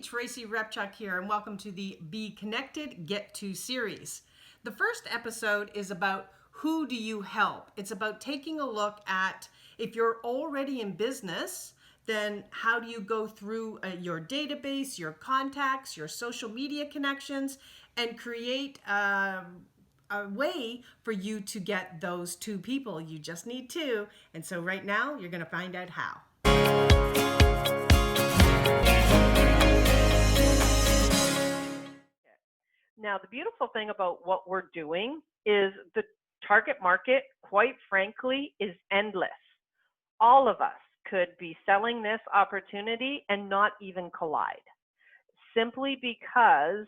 Tracy Repchuk here, and welcome to the Be Connected, Get To series. The first episode is about who do you help? It's about taking a look at if you're already in business, then how do you go through your database, your contacts, your social media connections, and create a way for you to get those two people. You just need two. And so right now, you're going to find out how. Now, the beautiful thing about what we're doing is the target market, quite frankly, is endless. All of us could be selling this opportunity and not even collide, simply because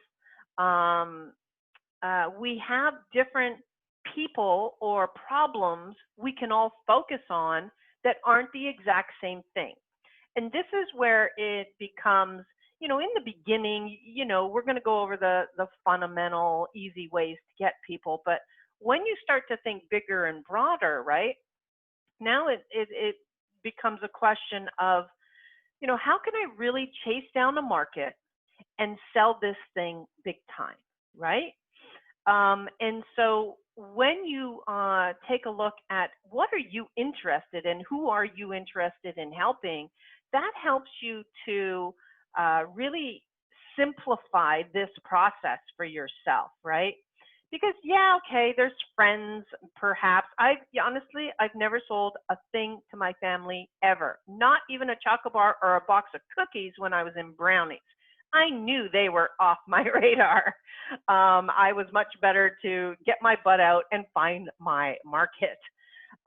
we have different people or problems we can all focus on that aren't the exact same thing. And this is where it becomes, in the beginning, we're going to go over the fundamental, easy ways to get people. But when you start to think bigger and broader, right, now it becomes a question of, how can I really chase down a market and sell this thing big time, right? And so when you take a look at what are you interested in, who are you interested in helping, that helps you to really simplify this process for yourself, right? Because there's friends, perhaps. Honestly, I've never sold a thing to my family ever, not even a chocolate bar or a box of cookies when I was in brownies. I knew they were off my radar. I was much better to get my butt out and find my market.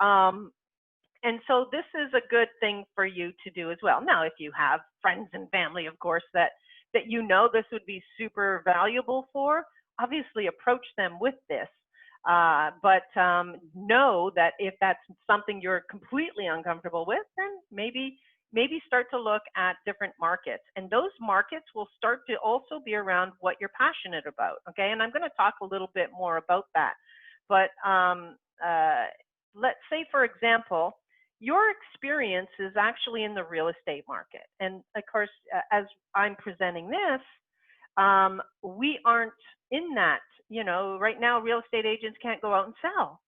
And so this is a good thing for you to do as well. Now, if you have friends and family, of course, that this would be super valuable for, obviously approach them with this. But know that if that's something you're completely uncomfortable with, then maybe start to look at different markets. And those markets will start to also be around what you're passionate about, okay? And I'm going to talk a little bit more about that. But let's say, for example, your experience is actually in the real estate market. And of course, as I'm presenting this, we aren't in that. Right now, real estate agents can't go out and sell.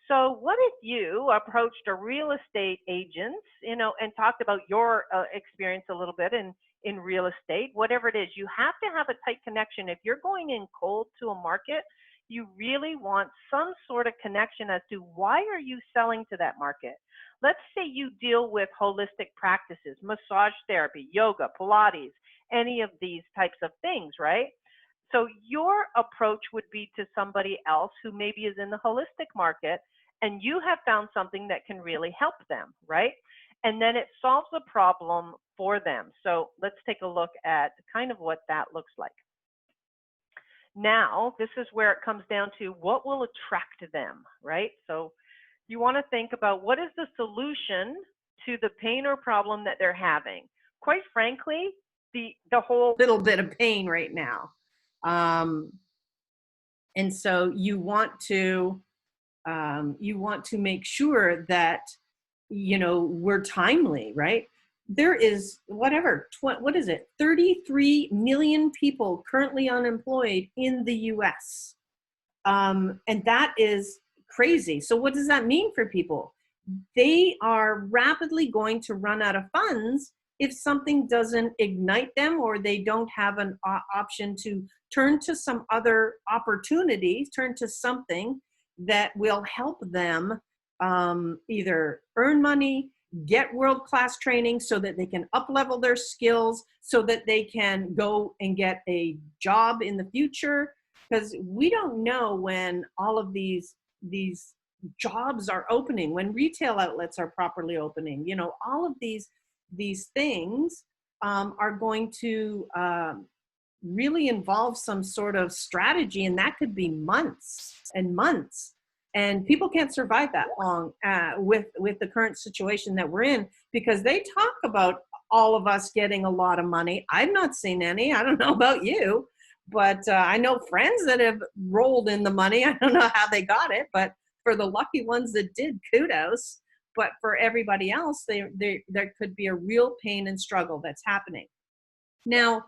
So what if you approached a real estate agent, and talked about your experience a little bit in real estate, whatever it is. You have to have a tight connection. If you're going in cold to a market, you really want some sort of connection as to why are you selling to that market. Let's say you deal with holistic practices, massage therapy, yoga, Pilates, any of these types of things, right? So your approach would be to somebody else who maybe is in the holistic market, and you have found something that can really help them, right? And then it solves a problem for them. So let's take a look at kind of what that looks like. Now, this is where it comes down to what will attract them, right? So you want to think about what is the solution to the pain or problem that they're having. Quite frankly, the whole little bit of pain right now. And so you want to make sure that, we're timely, right? There is 33 million people currently unemployed in the US. And that is crazy. So what does that mean for people? They are rapidly going to run out of funds if something doesn't ignite them, or they don't have an option to turn to some other opportunities, turn to something that will help them either earn money, get world-class training so that they can up-level their skills, so that they can go and get a job in the future. Because we don't know when all of these jobs are opening, when retail outlets are properly opening. All of these things are going to really involve some sort of strategy, and that could be months and months. And people can't survive that long with the current situation that we're in, because they talk about all of us getting a lot of money. I've not seen any. I don't know about you, but I know friends that have rolled in the money. I don't know how they got it, but for the lucky ones that did, kudos. But for everybody else, there could be a real pain and struggle that's happening. Now,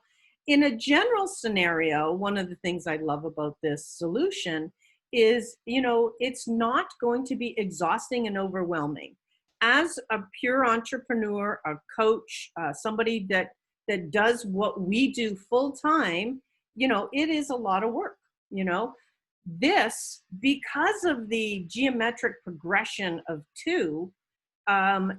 in a general scenario, one of the things I love about this solution is, it's not going to be exhausting and overwhelming. As a pure entrepreneur, a coach, somebody that does what we do full time, it is a lot of work. You know, this, because of the geometric progression of two,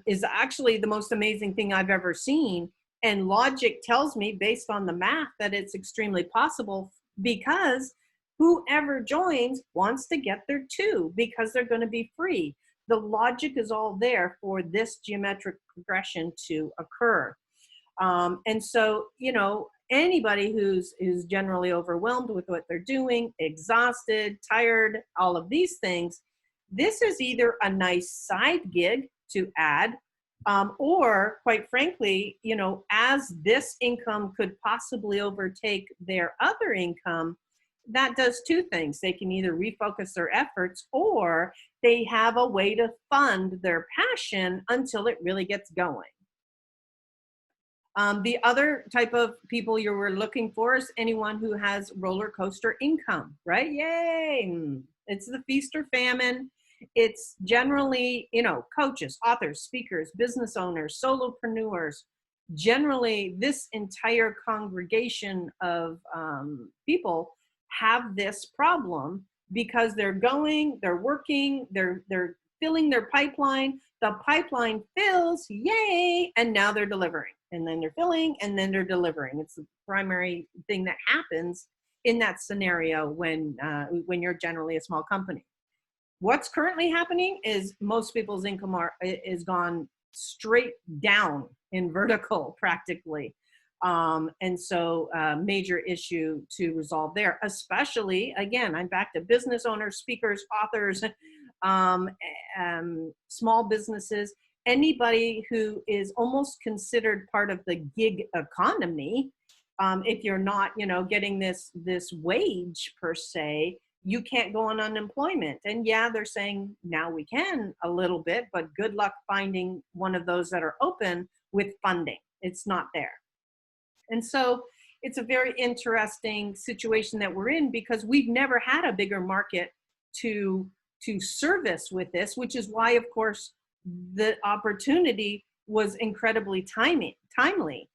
is actually the most amazing thing I've ever seen. And logic tells me, based on the math, that it's extremely possible, because whoever joins wants to get their two because they're going to be free. The logic is all there for this geometric progression to occur. And so, anybody who's generally overwhelmed with what they're doing, exhausted, tired, all of these things, this is either a nice side gig to add, or quite frankly, as this income could possibly overtake their other income, that does two things. They can either refocus their efforts, or they have a way to fund their passion until it really gets going. The other type of people you were looking for is anyone who has roller coaster income, right? Yay! It's the feast or famine. It's generally, coaches, authors, speakers, business owners, solopreneurs. Generally, this entire congregation of people have this problem because they're working, they're filling their pipeline. The pipeline fills, yay, and now they're delivering. And then they're filling, and then they're delivering. It's the primary thing that happens in that scenario when you're generally a small company. What's currently happening is most people's income is gone straight down in vertical practically. And so major issue to resolve there, especially, again, I'm back to business owners, speakers, authors, small businesses, anybody who is almost considered part of the gig economy. If you're not, getting this wage per se, you can't go on unemployment. And yeah, they're saying now we can a little bit, but good luck finding one of those that are open with funding. It's not there. And so it's a very interesting situation that we're in, because we've never had a bigger market to service with this, which is why, of course, the opportunity was incredibly timely.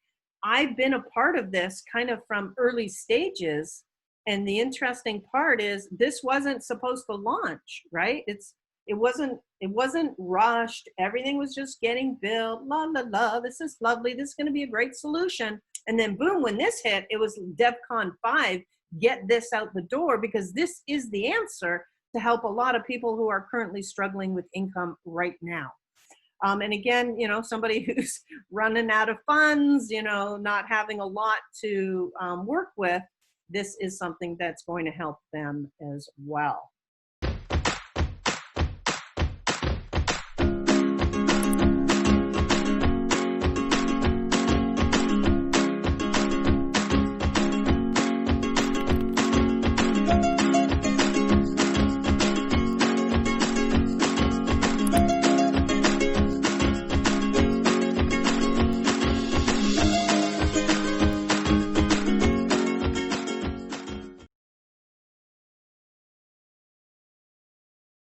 I've been a part of this kind of from early stages. And the interesting part is this wasn't supposed to launch, right? It wasn't rushed. Everything was just getting built. La, la, la. This is lovely. This is going to be a great solution. And then boom, when this hit, it was DEFCON 5, get this out the door, because this is the answer to help a lot of people who are currently struggling with income right now. And again, somebody who's running out of funds, not having a lot to work with, this is something that's going to help them as well.